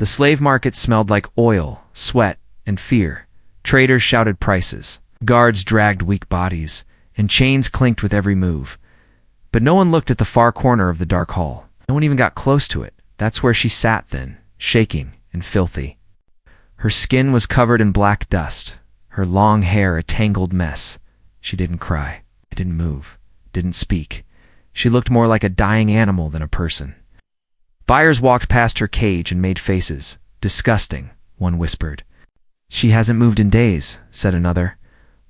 The slave market smelled like oil, sweat, and fear. Traders shouted prices. Guards dragged weak bodies, and chains clinked with every move. But no one looked at the far corner of the dark hall. No one even got close to it. That's where she sat then, shaking and filthy. Her skin was covered in black dust, her long hair a tangled mess. She didn't cry, didn't move, didn't speak. She looked more like a dying animal than a person. Buyers walked past her cage and made faces. Disgusting, one whispered. She hasn't moved in days, said another.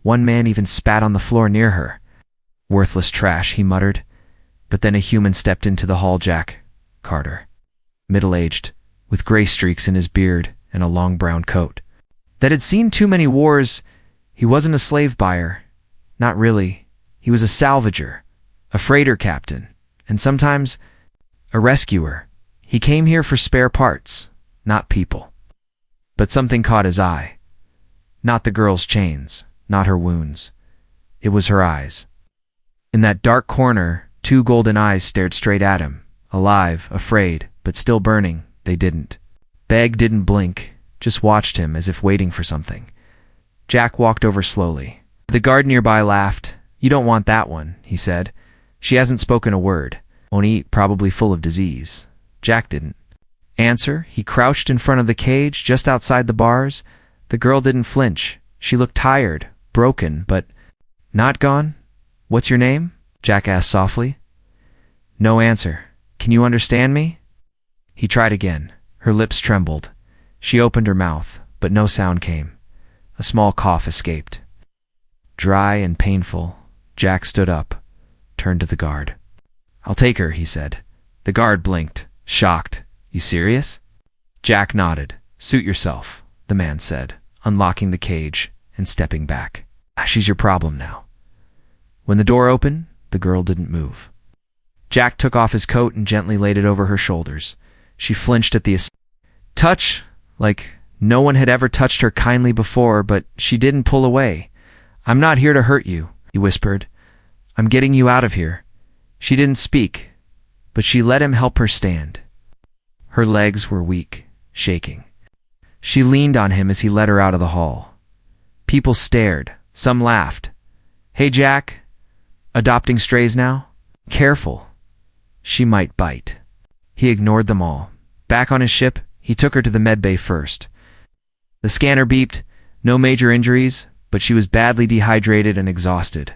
One man even spat on the floor near her. Worthless trash, he muttered. But then a human stepped into the hall. Jack Carter. Middle-aged, with gray streaks in his beard and a long brown coat. That had seen too many wars. He wasn't a slave buyer. Not really. He was a salvager, a freighter captain, and sometimes a rescuer. He came here for spare parts, not people. But something caught his eye. Not the girl's chains, not her wounds. It was her eyes. In that dark corner, two golden eyes stared straight at him, alive, afraid, but still burning. They didn't. Beg didn't blink, just watched him as if waiting for something. Jack walked over slowly. The guard nearby laughed. You don't want that one, he said. She hasn't spoken a word. Won't eat, probably full of disease. Jack didn't answer. He crouched in front of the cage, just outside the bars. The girl didn't flinch. She looked tired, broken, but not gone. What's your name? Jack asked softly. No answer. Can you understand me? He tried again. Her lips trembled. She opened her mouth, but no sound came. A small cough escaped. Dry and painful, Jack stood up, turned to the guard. I'll take her, he said. The guard blinked, shocked. You serious? Jack nodded. Suit yourself, the man said, unlocking the cage and stepping back. She's your problem now. When the door opened, the girl didn't move. Jack took off his coat and gently laid it over her shoulders. She flinched at the touch, like no one had ever touched her kindly before, but she didn't pull away. I'm not here to hurt you, he whispered. I'm getting you out of here. She didn't speak, but she let him help her stand. Her legs were weak, shaking. She leaned on him as he led her out of the hall. People stared. Some laughed. Hey, Jack, adopting strays now? Careful. She might bite. He ignored them all. Back on his ship, he took her to the medbay first. The scanner beeped. No major injuries, but she was badly dehydrated and exhausted.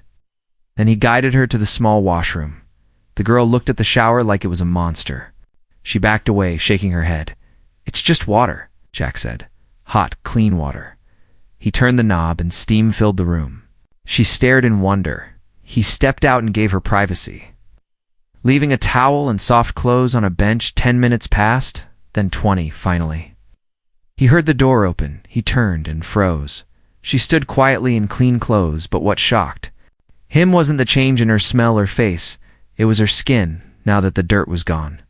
Then he guided her to the small washroom. The girl looked at the shower like it was a monster. She backed away, shaking her head. It's just water, Jack said. Hot, clean water. He turned the knob and steam filled the room. She stared in wonder. He stepped out and gave her privacy. Leaving a towel and soft clothes on a bench, 10 minutes passed, then 20, finally. He heard the door open. He turned and froze. She stood quietly in clean clothes, but what shocked him wasn't the change in her smell or face. It was her skin, now that the dirt was gone.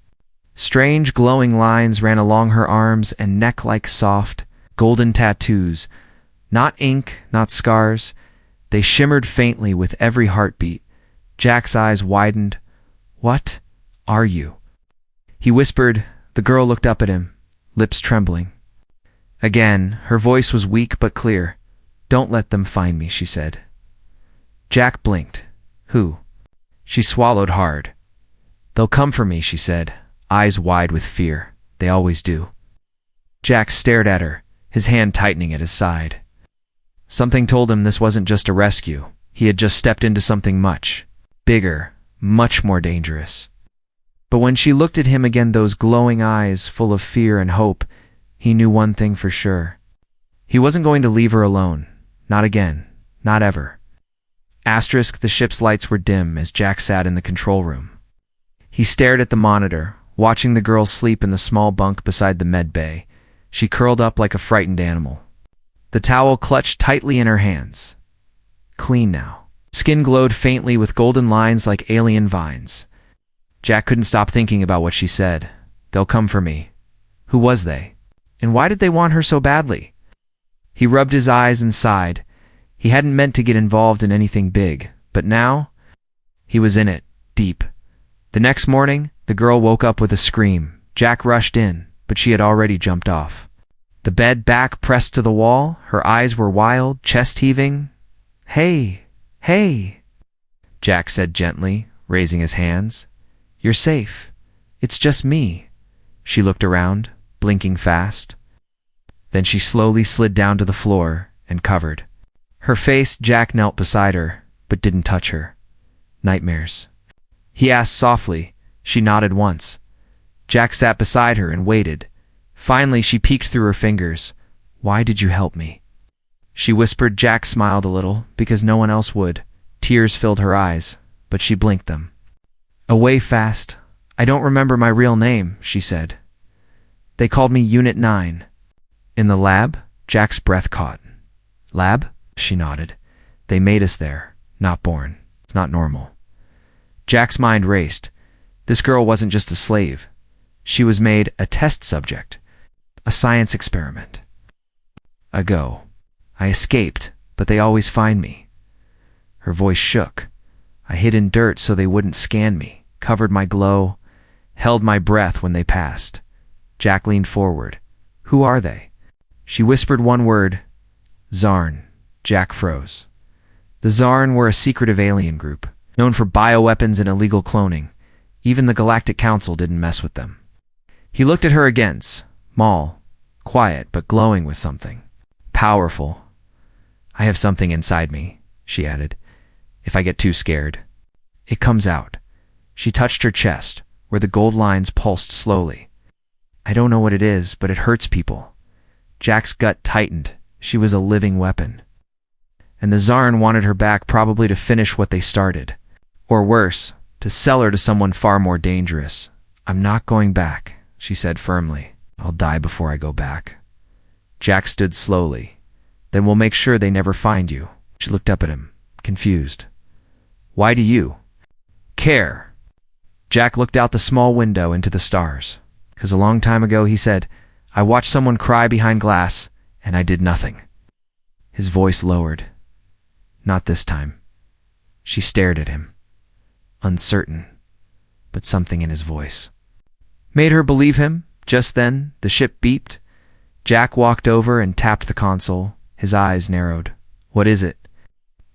Strange glowing lines ran along her arms and neck like soft, golden tattoos. Not ink, not scars. They shimmered faintly with every heartbeat. Jack's eyes widened. What are you? He whispered. The girl looked up at him, lips trembling. Again, her voice was weak but clear. Don't let them find me, she said. Jack blinked. Who? She swallowed hard. They'll come for me, she said, eyes wide with fear. They always do. Jack stared at her, his hand tightening at his side. Something told him this wasn't just a rescue. He had just stepped into something much bigger, much more dangerous. But when she looked at him again, those glowing eyes full of fear and hope, he knew one thing for sure. He wasn't going to leave her alone. Not again. Not ever. The ship's lights were dim as Jack sat in the control room. He stared at the monitor, watching the girl sleep in the small bunk beside the med bay. She curled up like a frightened animal. The towel clutched tightly in her hands. Clean now. Skin glowed faintly with golden lines like alien vines. Jack couldn't stop thinking about what she said. They'll come for me. Who was they? And why did they want her so badly? He rubbed his eyes and sighed. He hadn't meant to get involved in anything big, but now he was in it, deep. The next morning, the girl woke up with a scream. Jack rushed in. but she had already jumped off. The bed back pressed to the wall, her eyes were wild, chest heaving. "Hey, hey," Jack said gently, raising his hands. "You're safe. It's just me." She looked around, blinking fast. Then she slowly slid down to the floor and covered her face. Jack knelt beside her, but didn't touch her. "Nightmares?" he asked softly. She nodded once. Jack sat beside her and waited. Finally, she peeked through her fingers. "Why did you help me?" she whispered. Jack smiled a little, because no one else would. Tears filled her eyes, but she blinked them away fast. "I don't remember my real name," she said. "They called me Unit 9. "In the lab?" Jack's breath caught. "Lab?" she nodded. "They made us there, not born. It's not normal." Jack's mind raced. This girl wasn't just a slave. She was made a test subject, a science experiment. I escaped, but they always find me." Her voice shook. "I hid in dirt so they wouldn't scan me, covered my glow, held my breath when they passed." Jack leaned forward. "Who are they?" She whispered one word. "Zarn." Jack froze. The Zarn were a secretive alien group, known for bioweapons and illegal cloning. Even the Galactic Council didn't mess with them. He looked at her again, small, quiet, but glowing with something. "Powerful. I have something inside me," she added. "If I get too scared, it comes out." She touched her chest, where the gold lines pulsed slowly. "I don't know what it is, but it hurts people." Jack's gut tightened. She was a living weapon. And the Zarn wanted her back, probably to finish what they started. Or worse, to sell her to someone far more dangerous. "I'm not going back," she said firmly. "I'll die before I go back." Jack stood slowly. "Then we'll make sure they never find you." She looked up at him, confused. "Why do you care?" Jack looked out the small window into the stars. "'Cause a long time ago," he said, "I watched someone cry behind glass, and I did nothing." His voice lowered. "Not this time." She stared at him, uncertain, but something in his voice made her believe him. Just then, the ship beeped. Jack walked over and tapped the console. His eyes narrowed. "What is it?"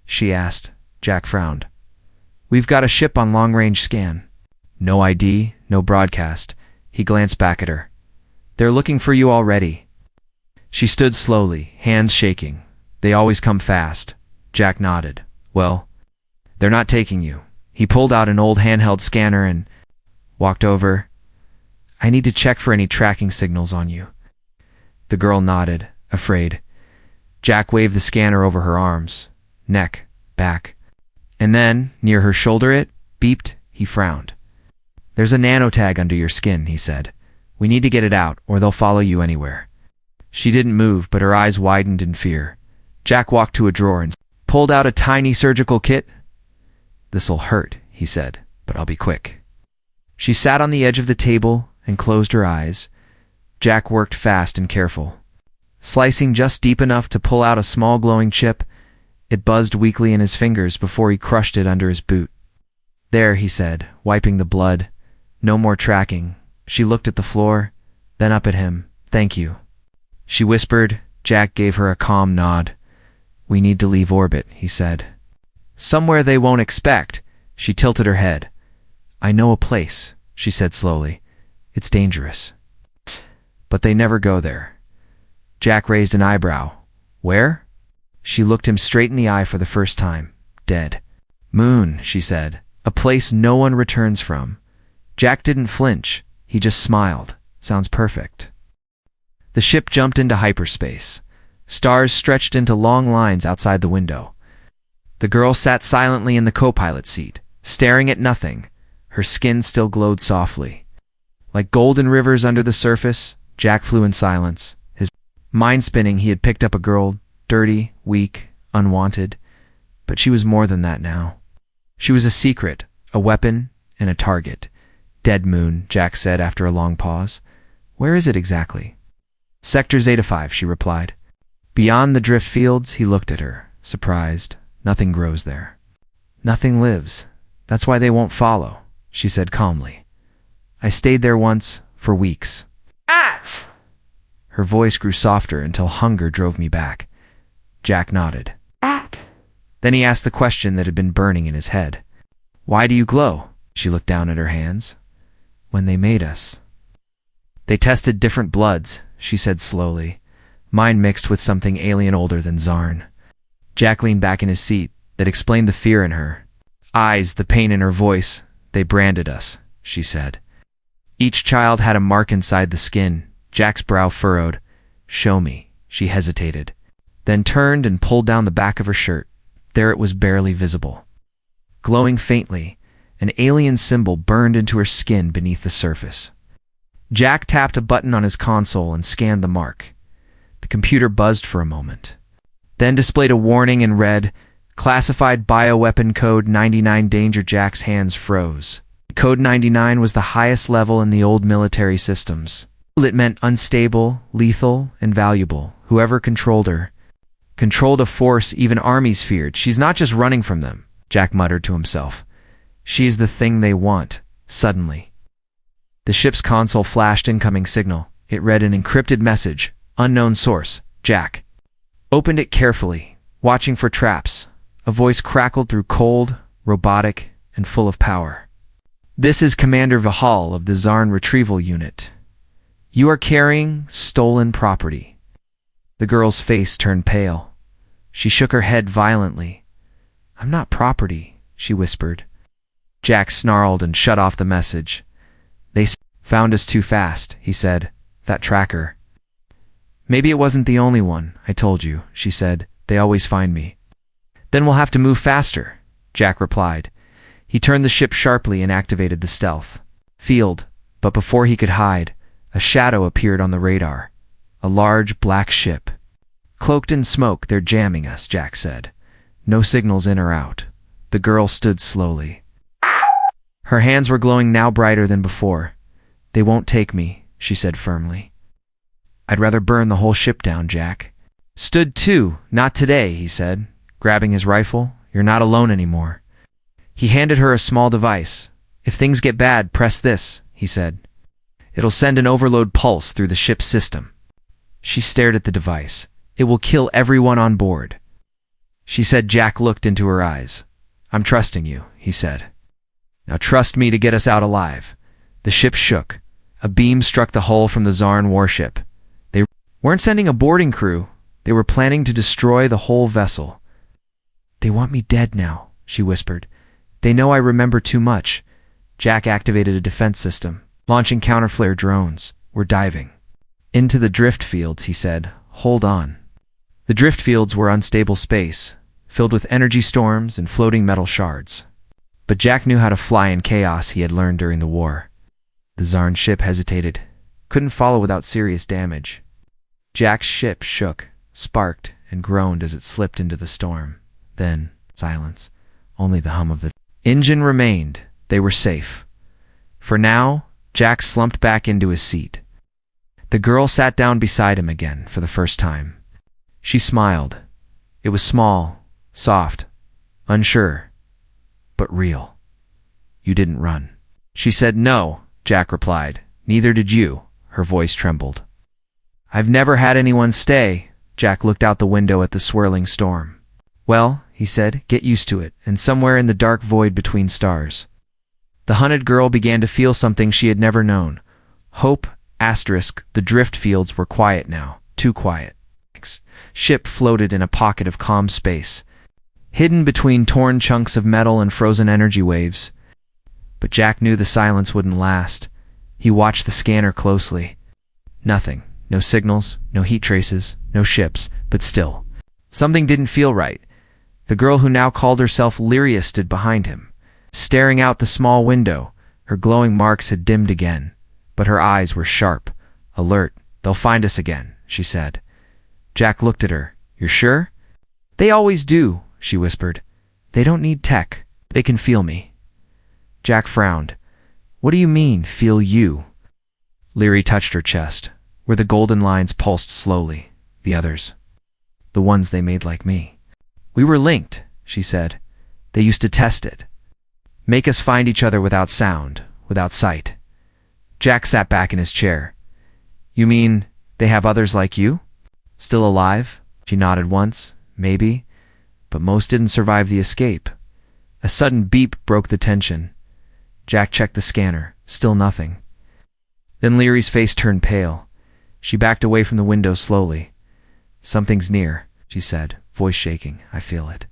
she asked. Jack frowned. "We've got a ship on long-range scan." "No ID, no broadcast." He glanced back at her. "They're looking for you already." She stood slowly, hands shaking. "They always come fast." Jack nodded. "Well, they're not taking you." He pulled out an old handheld scanner and walked over. "I need to check for any tracking signals on you." The girl nodded, afraid. Jack waved the scanner over her arms, neck, back. And then, near her shoulder, it beeped. He frowned. "There's a nanotag under your skin," he said. "We need to get it out, or they'll follow you anywhere." She didn't move, but her eyes widened in fear. Jack walked to a drawer and pulled out a tiny surgical kit. "This'll hurt," he said, "but I'll be quick." She sat on the edge of the table and closed her eyes. Jack worked fast and careful, slicing just deep enough to pull out a small glowing chip. It buzzed weakly in his fingers before he crushed it under his boot. "There," he said, wiping the blood. "No more tracking." She looked at the floor, then up at him. "Thank you," she whispered. Jack gave her a calm nod. "We need to leave orbit," he said. "Somewhere they won't expect." She tilted her head. "I know a place," she said slowly. "It's dangerous. But they never go there." Jack raised an eyebrow. "Where?" She looked him straight in the eye for the first time. "Dead Moon," she said. "A place no one returns from." Jack didn't flinch. He just smiled. "Sounds perfect." The ship jumped into hyperspace. Stars stretched into long lines outside the window. The girl sat silently in the co-pilot seat, staring at nothing. Her skin still glowed softly. Like golden rivers under the surface, Jack flew in silence. His mind spinning. He had picked up a girl, dirty, weak, unwanted. But she was more than that now. She was a secret, a weapon, and a target. "Dead Moon," Jack said after a long pause. "Where is it exactly?" "Sector Zeta 5, she replied. Beyond the drift fields, he looked at her, surprised. "Nothing grows there. Nothing lives. That's why they won't follow," she said calmly. "I stayed there once, for weeks." At. Her voice grew softer until hunger drove me back. Jack nodded. At. Then he asked the question that had been burning in his head. Why do you glow? She looked down at her hands. When they made us. They tested different bloods, she said slowly. Mine mixed with something alien older than Zarn. Jack leaned back in his seat. That explained the fear in her eyes, the pain in her voice. They branded us, she said. Each child had a mark inside the skin. Jack's brow furrowed. Show me, she hesitated, then turned and pulled down the back of her shirt. There it was, barely visible. Glowing faintly, an alien symbol burned into her skin beneath the surface. Jack tapped a button on his console and scanned the mark. The computer buzzed for a moment, then displayed a warning in red, classified bioweapon code 99 danger. Jack's hands froze. Code 99 was the highest level in the old military systems. It meant unstable, lethal, and valuable. Whoever controlled her controlled a force even armies feared. She's not just running from them, Jack muttered to himself. She's the thing they want. Suddenly, the ship's console flashed incoming signal. It read an encrypted message. Unknown source. Jack opened it carefully, watching for traps. A voice crackled through, cold, robotic, and full of power. This is Commander Vahal of the Zarn Retrieval Unit. You are carrying stolen property. The girl's face turned pale. She shook her head violently. I'm not property, she whispered. Jack snarled and shut off the message. They found us too fast, he said. That tracker. Maybe it wasn't the only one, I told you, she said. They always find me. Then we'll have to move faster, Jack replied. He turned the ship sharply and activated the stealth field, but before he could hide, a shadow appeared on the radar. A large black ship. Cloaked in smoke. They're jamming us, Jack said. No signals in or out. The girl stood slowly. Her hands were glowing, now brighter than before. They won't take me, she said firmly. I'd rather burn the whole ship down, Jack. Stood too. Not today, he said, grabbing his rifle. You're not alone anymore. He handed her a small device. If things get bad, press this, he said. It'll send an overload pulse through the ship's system. She stared at the device. It will kill everyone on board, she said. Jack looked into her eyes. I'm trusting you, he said. Now trust me to get us out alive. The ship shook. A beam struck the hull from the Zarn warship. They weren't sending a boarding crew. They were planning to destroy the whole vessel. They want me dead now, she whispered. They know I remember too much. Jack activated a defense system, launching counterflare drones. We're diving into the drift fields, he said. Hold on. The drift fields were unstable space, filled with energy storms and floating metal shards. But Jack knew how to fly in chaos. He had learned during the war. The Zarn ship hesitated, couldn't follow without serious damage. Jack's ship shook, sparked, and groaned as it slipped into the storm. Then, silence. Only the hum of the engine remained. They were safe. For now, Jack slumped back into his seat. The girl sat down beside him again for the first time. She smiled. It was small, soft, unsure, but real. You didn't run. She said. No, Jack replied. Neither did you. Her voice trembled. I've never had anyone stay. Jack looked out the window at the swirling storm. Well, he said, get used to it, and somewhere in the dark void between stars. The hunted girl began to feel something she had never known. Hope. The drift fields were quiet now, too quiet. Ship floated in a pocket of calm space, hidden between torn chunks of metal and frozen energy waves. But Jack knew the silence wouldn't last. He watched the scanner closely. Nothing. No signals, no heat traces, no ships, but still. Something didn't feel right. The girl who now called herself Lyria stood behind him, staring out the small window. Her glowing marks had dimmed again, but her eyes were sharp, alert. They'll find us again, she said. Jack looked at her. You're sure? They always do, she whispered. They don't need tech. They can feel me. Jack frowned. What do you mean, feel you? Lyria touched her chest, where the golden lines pulsed slowly. The others. The ones they made like me. We were linked, she said. They used to test it. Make us find each other without sound, without sight. Jack sat back in his chair. You mean they have others like you? Still alive? She nodded once, maybe, but most didn't survive the escape. A sudden beep broke the tension. Jack checked the scanner, still nothing. Then Leary's face turned pale. She backed away from the window slowly. Something's near, she said, voice shaking. I feel it.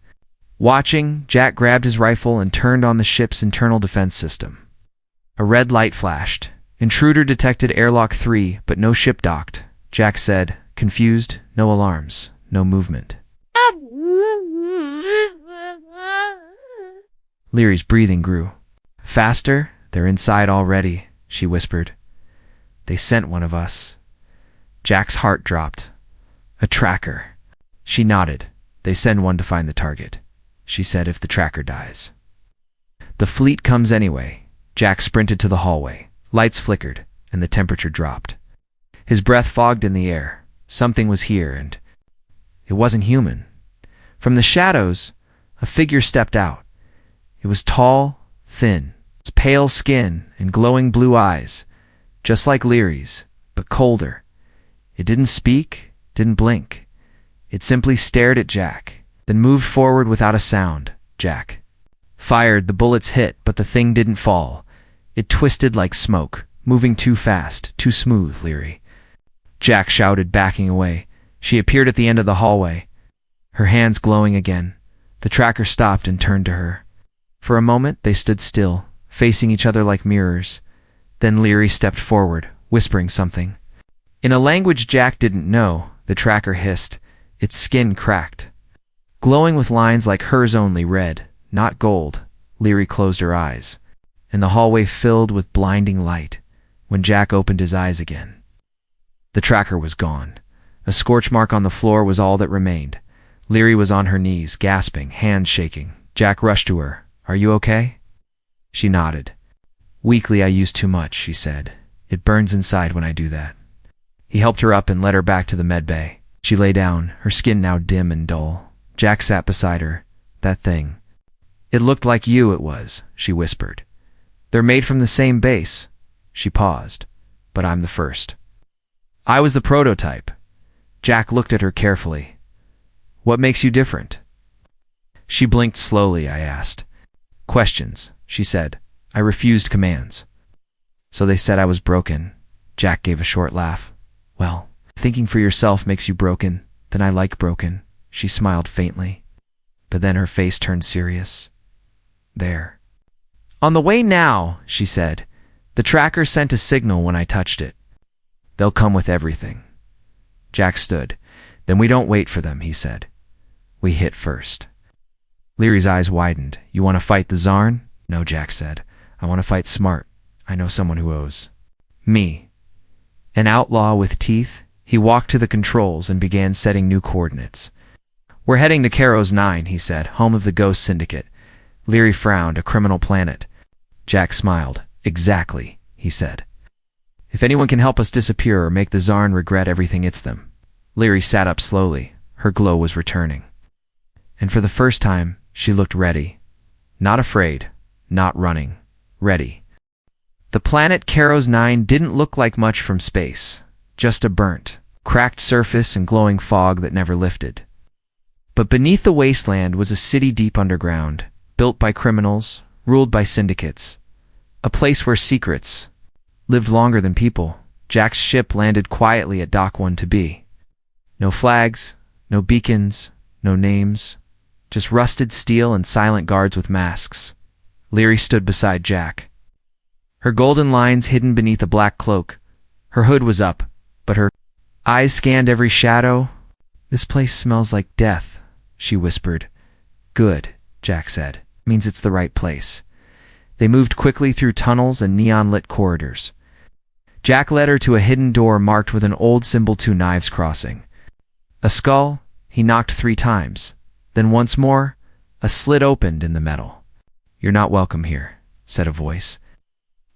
Watching, Jack grabbed his rifle and turned on the ship's internal defense system. A red light flashed. Intruder detected airlock 3, but no ship docked. Jack said, confused, no alarms, no movement. Leary's breathing grew. Faster? They're inside already, she whispered. They sent one of us. Jack's heart dropped. A tracker. She nodded. They send one to find the target, she said, if the tracker dies. The fleet comes anyway. Jack sprinted to the hallway. Lights flickered, and the temperature dropped. His breath fogged in the air. Something was here, and it wasn't human. From the shadows, a figure stepped out. It was tall, thin, its pale skin and glowing blue eyes, just like Leary's, but colder. It didn't speak, didn't blink. It simply stared at Jack, then moved forward without a sound. Jack fired, the bullets hit, but the thing didn't fall. It twisted like smoke, moving too fast, too smooth, Leary. Jack shouted, backing away. She appeared at the end of the hallway, her hands glowing again. The tracker stopped and turned to her. For a moment, they stood still, facing each other like mirrors. Then Leary stepped forward, whispering something. In a language Jack didn't know, the tracker hissed. Its skin cracked. Glowing with lines like hers, only red, not gold. Leary closed her eyes, and the hallway filled with blinding light. When Jack opened his eyes again, the tracker was gone. A scorch mark on the floor was all that remained. Leary was on her knees, gasping, hands shaking. Jack rushed to her. Are you okay? She nodded. Weakly, I used too much, she said. It burns inside when I do that. He helped her up and led her back to the med bay. She lay down, her skin now dim and dull. Jack sat beside her. That thing. It looked like you, it was, she whispered. They're made from the same base. She paused. But I'm the first. I was the prototype. Jack looked at her carefully. What makes you different? She blinked slowly. I asked. Questions, she said. I refused commands. So they said I was broken. Jack gave a short laugh. Well, thinking for yourself makes you broken. Then I like broken. She smiled faintly. But then her face turned serious. There. On the way now, she said. The tracker sent a signal when I touched it. They'll come with everything. Jack stood. Then we don't wait for them, he said. We hit first. Leary's eyes widened. You want to fight the Zarn? No, Jack said. I want to fight smart. I know someone who owes. Me. An outlaw with teeth, he walked to the controls and began setting new coordinates. We're heading to Karos 9, he said, home of the Ghost Syndicate. Leary frowned. A criminal planet. Jack smiled. Exactly, he said. If anyone can help us disappear or make the Zarn regret everything, it's them. Leary sat up slowly. Her glow was returning. And for the first time, she looked ready. Not afraid, not running. Ready. The planet Karos 9 didn't look like much from space. Just a burnt, cracked surface and glowing fog that never lifted. But beneath the wasteland was a city deep underground, built by criminals, ruled by syndicates. A place where secrets lived longer than people. Jack's ship landed quietly at Dock 1 to be. No flags, no beacons, no names. Just rusted steel and silent guards with masks. Leary stood beside Jack. Her golden lines hidden beneath a black cloak. Her hood was up, but her eyes scanned every shadow. This place smells like death, she whispered. Good, Jack said. Means it's the right place. They moved quickly through tunnels and neon-lit corridors. Jack led her to a hidden door marked with an old symbol, 2 knives crossing. A skull, he knocked 3 times. Then once more, a slit opened in the metal. You're not welcome here, said a voice.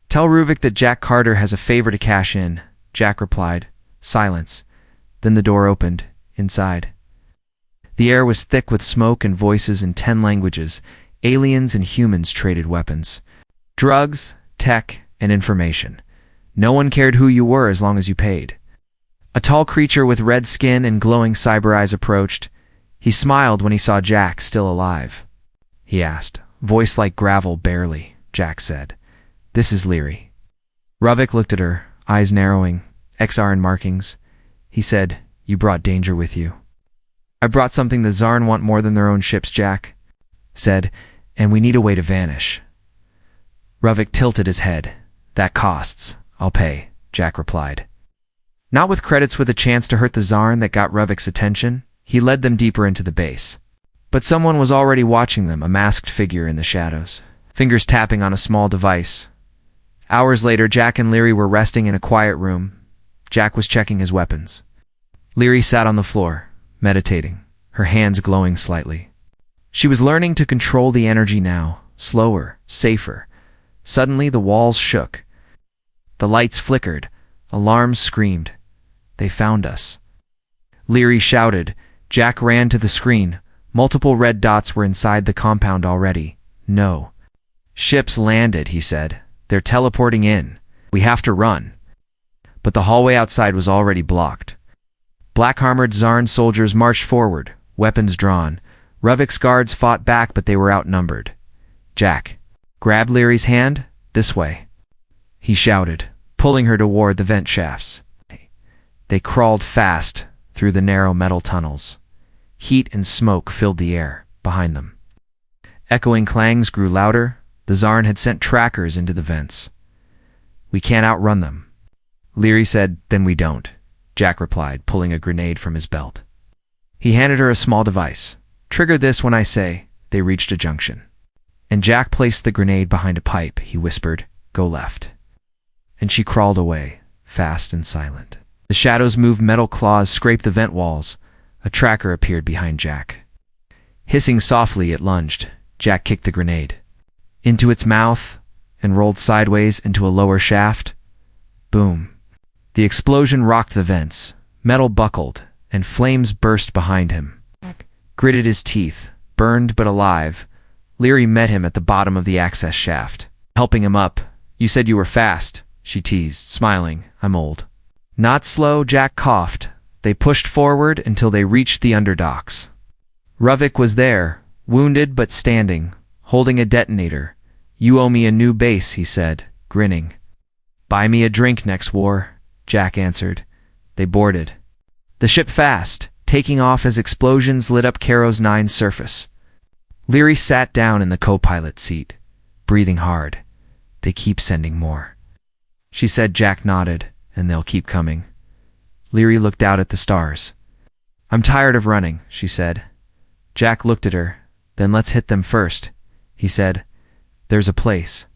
Tell Ruvik that Jack Carter has a favor to cash in, Jack replied. Silence. Then the door opened, inside. The air was thick with smoke and voices in 10 languages. Aliens and humans traded weapons. Drugs, tech, and information. No one cared who you were as long as you paid. A tall creature with red skin and glowing cyber eyes approached. He smiled when he saw Jack still alive. He asked, voice like gravel barely. Jack said, "This is Leary." Ruvik looked at her, eyes narrowing, XR in markings. He said, "You brought danger with you." "I brought something the Zarn want more than their own ships," Jack said, "and we need a way to vanish." Ruvik tilted his head. "That costs. I'll pay," Jack replied. Not with credits, with a chance to hurt the Zarn that got Ruvik's attention. He led them deeper into the base. But someone was already watching them, a masked figure in the shadows, fingers tapping on a small device. Hours later, Jack and Leary were resting in a quiet room. Jack was checking his weapons. Leary sat on the floor, meditating, her hands glowing slightly. She was learning to control the energy now, slower, safer. Suddenly, the walls shook. The lights flickered. Alarms screamed. "They found us." Leary shouted. Jack ran to the screen. Multiple red dots were inside the compound already. "No. Ships landed," he said. "They're teleporting in. We have to run." But the hallway outside was already blocked. Black-armored Zarn soldiers marched forward, weapons drawn. Ruvik's guards fought back, but they were outnumbered. Jack grabbed Leary's hand. "This way," he shouted, pulling her toward the vent shafts. They crawled fast through the narrow metal tunnels. Heat and smoke filled the air behind them. Echoing clangs grew louder. The Zarn had sent trackers into the vents. "We can't outrun them." Leary said, "Then we don't," Jack replied, pulling a grenade from his belt. He handed her a small device. "Trigger this when I say." They reached a junction. And Jack placed the grenade behind a pipe. He whispered, "Go left." And she crawled away, fast and silent. The shadows moved. Metal claws scraped the vent walls. A tracker appeared behind Jack. Hissing softly, it lunged. Jack kicked the grenade into its mouth and rolled sideways into a lower shaft. Boom. The explosion rocked the vents. Metal buckled, and flames burst behind him. Gritted his teeth, burned but alive. Leary met him at the bottom of the access shaft, helping him up. "You said you were fast," she teased, smiling. "I'm old." "Not slow," Jack coughed. They pushed forward until they reached the underdocks. Ruvik was there, wounded but standing, holding a detonator. "You owe me a new base," he said, grinning. "Buy me a drink next war," Jack answered. They boarded the ship fast, taking off as explosions lit up Caro's 9's surface. Leary sat down in the co-pilot seat, breathing hard. "They keep sending more," she said. Jack nodded. "And they'll keep coming." Leary looked out at the stars. "I'm tired of running," she said. Jack looked at her. "Then let's hit them first," he said. "There's a place,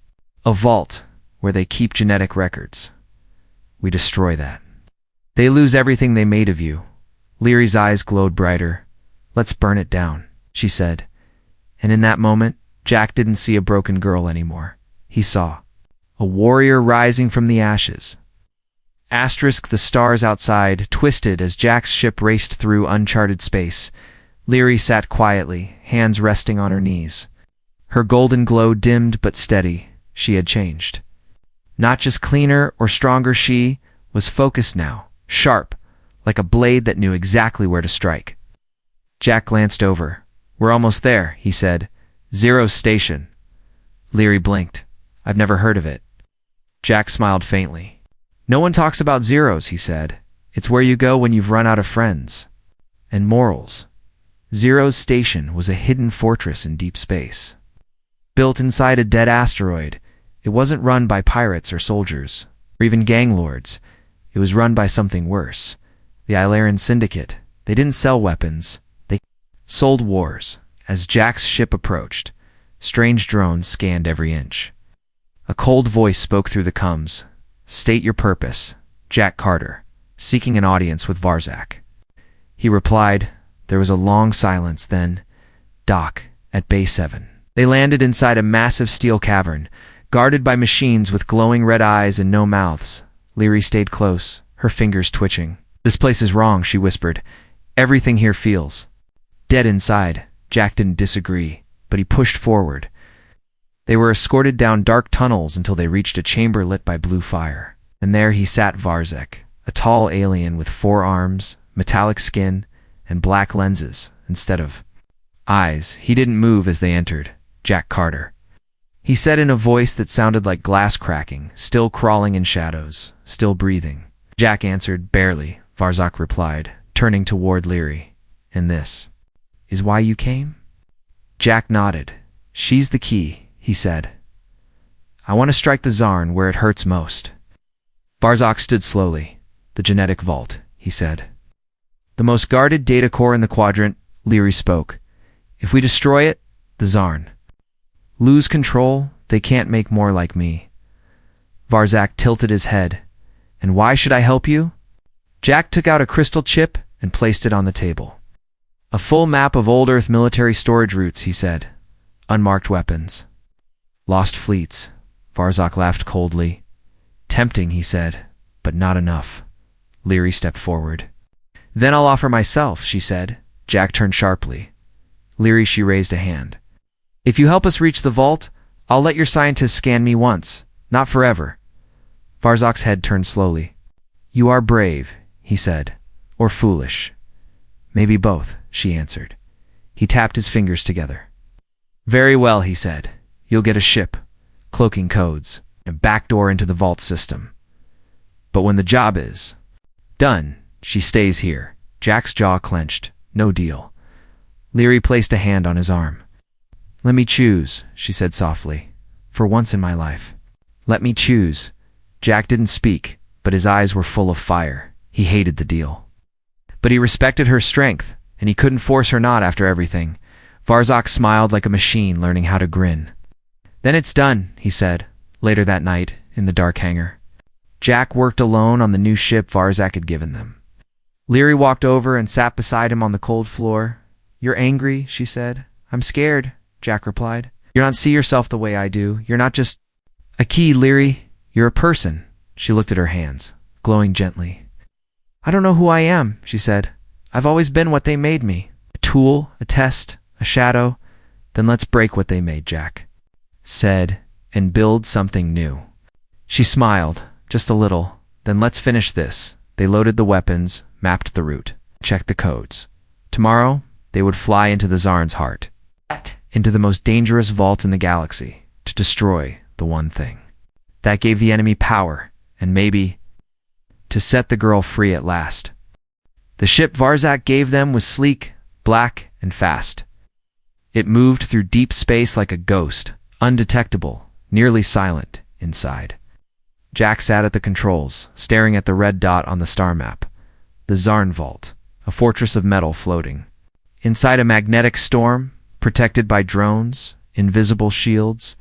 a vault, where they keep genetic records. We destroy that. They lose everything they made of you." Leary's eyes glowed brighter. "Let's burn it down," she said. And in that moment, Jack didn't see a broken girl anymore. He saw a warrior rising from the ashes. The stars outside twisted as Jack's ship raced through uncharted space. Leary sat quietly, hands resting on her knees. Her golden glow dimmed but steady. She had changed. Not just cleaner or stronger, she was focused now, sharp, like a blade that knew exactly where to strike. Jack glanced over. "We're almost there," he said. "Zero's station." Leary blinked. "I've never heard of it." Jack smiled faintly. "No one talks about Zeros," he said. "It's where you go when you've run out of friends and morals." Zero's station was a hidden fortress in deep space. Built inside a dead asteroid, it wasn't run by pirates or soldiers, or even gang lords. It was run by something worse. The Ilarian Syndicate. They didn't sell weapons. They sold wars. As Jack's ship approached, strange drones scanned every inch. A cold voice spoke through the comms. "State your purpose." Jack Carter, seeking an audience with Varzak. He replied. There was a long silence, then, "Dock, at Bay 7. They landed inside a massive steel cavern, guarded by machines with glowing red eyes and no mouths. Leary stayed close, her fingers twitching. "This place is wrong," she whispered. "Everything here feels dead inside." Jack didn't disagree, but he pushed forward. They were escorted down dark tunnels until they reached a chamber lit by blue fire. And there he sat, Varzak, a tall alien with 4 arms, metallic skin, and black lenses instead of eyes. He didn't move as they entered. Jack Carter. He said in a voice that sounded like glass cracking, still crawling in shadows, still breathing. Jack answered, barely, Varzak replied, turning toward Leary. And this is why you came? Jack nodded. She's the key, he said. I want to strike the Zarn where it hurts most. Varzak stood slowly. The genetic vault, he said. The most guarded data core in the quadrant, Leary spoke. If we destroy it, the Zarn lose control, they can't make more like me. Varzak tilted his head. And why should I help you? Jack took out a crystal chip and placed it on the table. A full map of old Earth military storage routes, he said. Unmarked weapons. Lost fleets. Varzak laughed coldly. Tempting, he said, but not enough. Leary stepped forward. Then I'll offer myself, she said. Jack turned sharply. Leary, she raised a hand. If you help us reach the vault, I'll let your scientists scan me once, not forever. Varzak's head turned slowly. You are brave, he said, or foolish. Maybe both, she answered. He tapped his fingers together. Very well, he said. You'll get a ship, cloaking codes, a backdoor into the vault system. But when the job is done, she stays here. Jack's jaw clenched. No deal. Leary placed a hand on his arm. Let me choose, she said softly. For once in my life. Let me choose. Jack didn't speak, but his eyes were full of fire. He hated the deal. But he respected her strength, and he couldn't force her not after everything. Varzak smiled like a machine learning how to grin. Then it's done, he said, later that night, in the dark hangar. Jack worked alone on the new ship Varzak had given them. Leary walked over and sat beside him on the cold floor. You're angry, she said. I'm scared, Jack replied. You don't see yourself the way I do. You're not just a key, Leary. You're a person. She looked at her hands, glowing gently. I don't know who I am, she said. I've always been what they made me. A tool, a test, a shadow. Then let's break what they made, Jack said, and build something new. She smiled, just a little. Then let's finish this. They loaded the weapons, mapped the route, checked the codes. Tomorrow, they would fly into the Zarn's heart, into the most dangerous vault in the galaxy, to destroy the one thing. That gave the enemy power, and maybe to set the girl free at last. The ship Varzak gave them was sleek, black, and fast. It moved through deep space like a ghost, undetectable, nearly silent inside. Jack sat at the controls, staring at the red dot on the star map. The Zarn Vault, a fortress of metal floating. Inside a magnetic storm, protected by drones, invisible shields,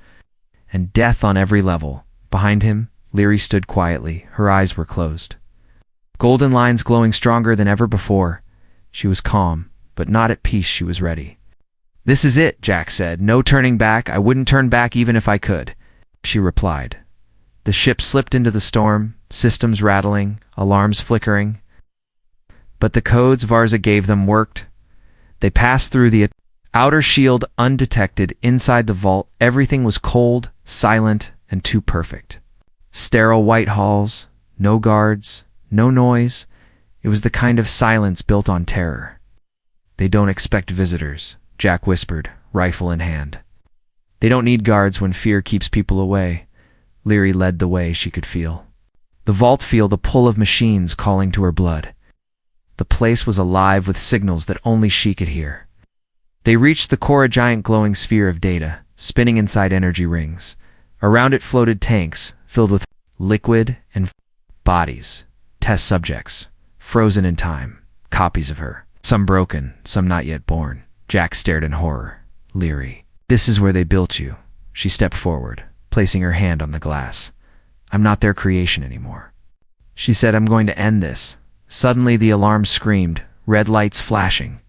and death on every level. Behind him, Leary stood quietly. Her eyes were closed. Golden lines glowing stronger than ever before. She was calm, but not at peace. She was ready. This is it, Jack said. No turning back. I wouldn't turn back even if I could, she replied. The ship slipped into the storm, systems rattling, alarms flickering. But the codes Varzak gave them worked. They passed through the outer shield undetected. Inside the vault, everything was cold, silent, and too perfect. Sterile white halls, no guards, no noise. It was the kind of silence built on terror. They don't expect visitors, Jack whispered, rifle in hand. They don't need guards when fear keeps people away. Leary led the way. She could feel the vault, feel the pull of machines calling to her blood. The place was alive with signals that only she could hear. They reached the core, a giant glowing sphere of data, spinning inside energy rings. Around it floated tanks, filled with liquid and bodies, test subjects, frozen in time, copies of her, some broken, some not yet born. Jack stared in horror. Leary, this is where they built you. She stepped forward, placing her hand on the glass. I'm not their creation anymore. She said, I'm going to end this. Suddenly the alarm screamed, red lights flashing.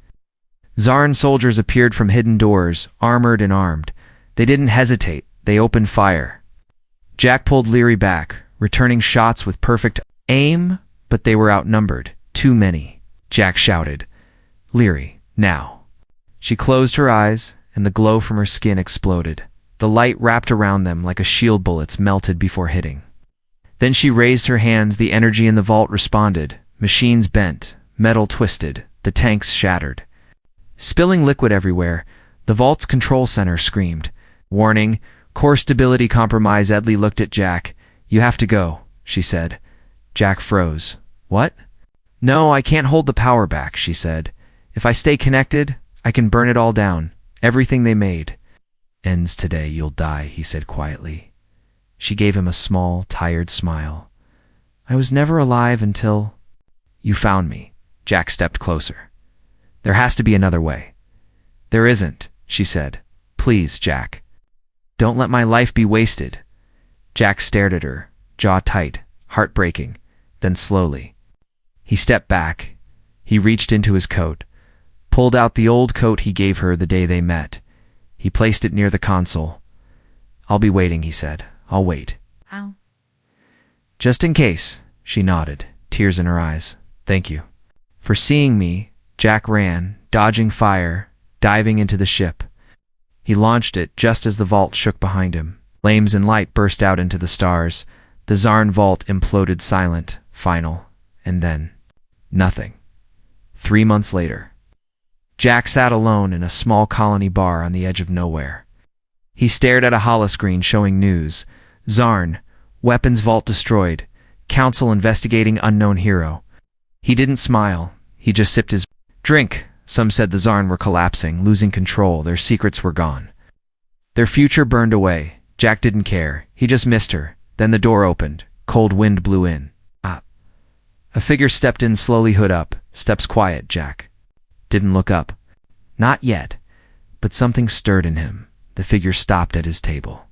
Zarn soldiers appeared from hidden doors, armored and armed. They didn't hesitate. They opened fire. Jack pulled Leary back, returning shots with perfect aim, but they were outnumbered. Too many. Jack shouted, Leary, now. She closed her eyes, and the glow from her skin exploded. The light wrapped around them like a shield. Bullets melted before hitting. Then she raised her hands. The energy in the vault responded. Machines bent, metal twisted, the tanks shattered. Spilling liquid everywhere, the vault's control center screamed. Warning, core stability compromise. Edley looked at Jack. You have to go, she said. Jack froze. What? No, I can't hold the power back, she said. If I stay connected, I can burn it all down. Everything they made. Ends today, you'll die, he said quietly. She gave him a small, tired smile. I was never alive until... You found me. Jack stepped closer. There has to be another way. There isn't, she said. Please, Jack. Don't let my life be wasted. Jack stared at her, jaw tight, heartbreaking. Then slowly, he stepped back. He reached into his coat, pulled out the old coat he gave her the day they met. He placed it near the console. I'll be waiting, he said. I'll wait. Ow. Just in case, she nodded, tears in her eyes. Thank you. For seeing me, Jack ran, dodging fire, diving into the ship. He launched it just as the vault shook behind him. Flames and light burst out into the stars. The Zarn vault imploded silent, final, and then nothing. 3 months later, Jack sat alone in a small colony bar on the edge of nowhere. He stared at a holoscreen showing news. Zarn, weapons vault destroyed, council investigating unknown hero. He didn't smile, he just sipped his drink. Some said the Zarn were collapsing, losing control, their secrets were gone. Their future burned away. Jack didn't care, he just missed her. Then the door opened, cold wind blew in. A figure stepped in slowly, hood up, steps quiet. Jack didn't look up. Not yet, but something stirred in him. The figure stopped at his table.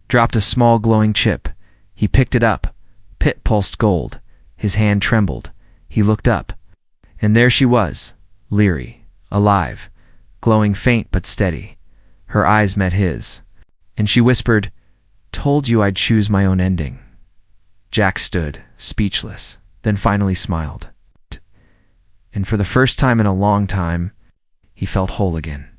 Dropped a small glowing chip. He picked it up. Pit pulsed gold. His hand trembled. He looked up. And there she was, leery, alive, glowing faint but steady. Her eyes met his. And she whispered, Told you I'd choose my own ending. Jack stood, speechless, then finally smiled. And for the first time in a long time, he felt whole again.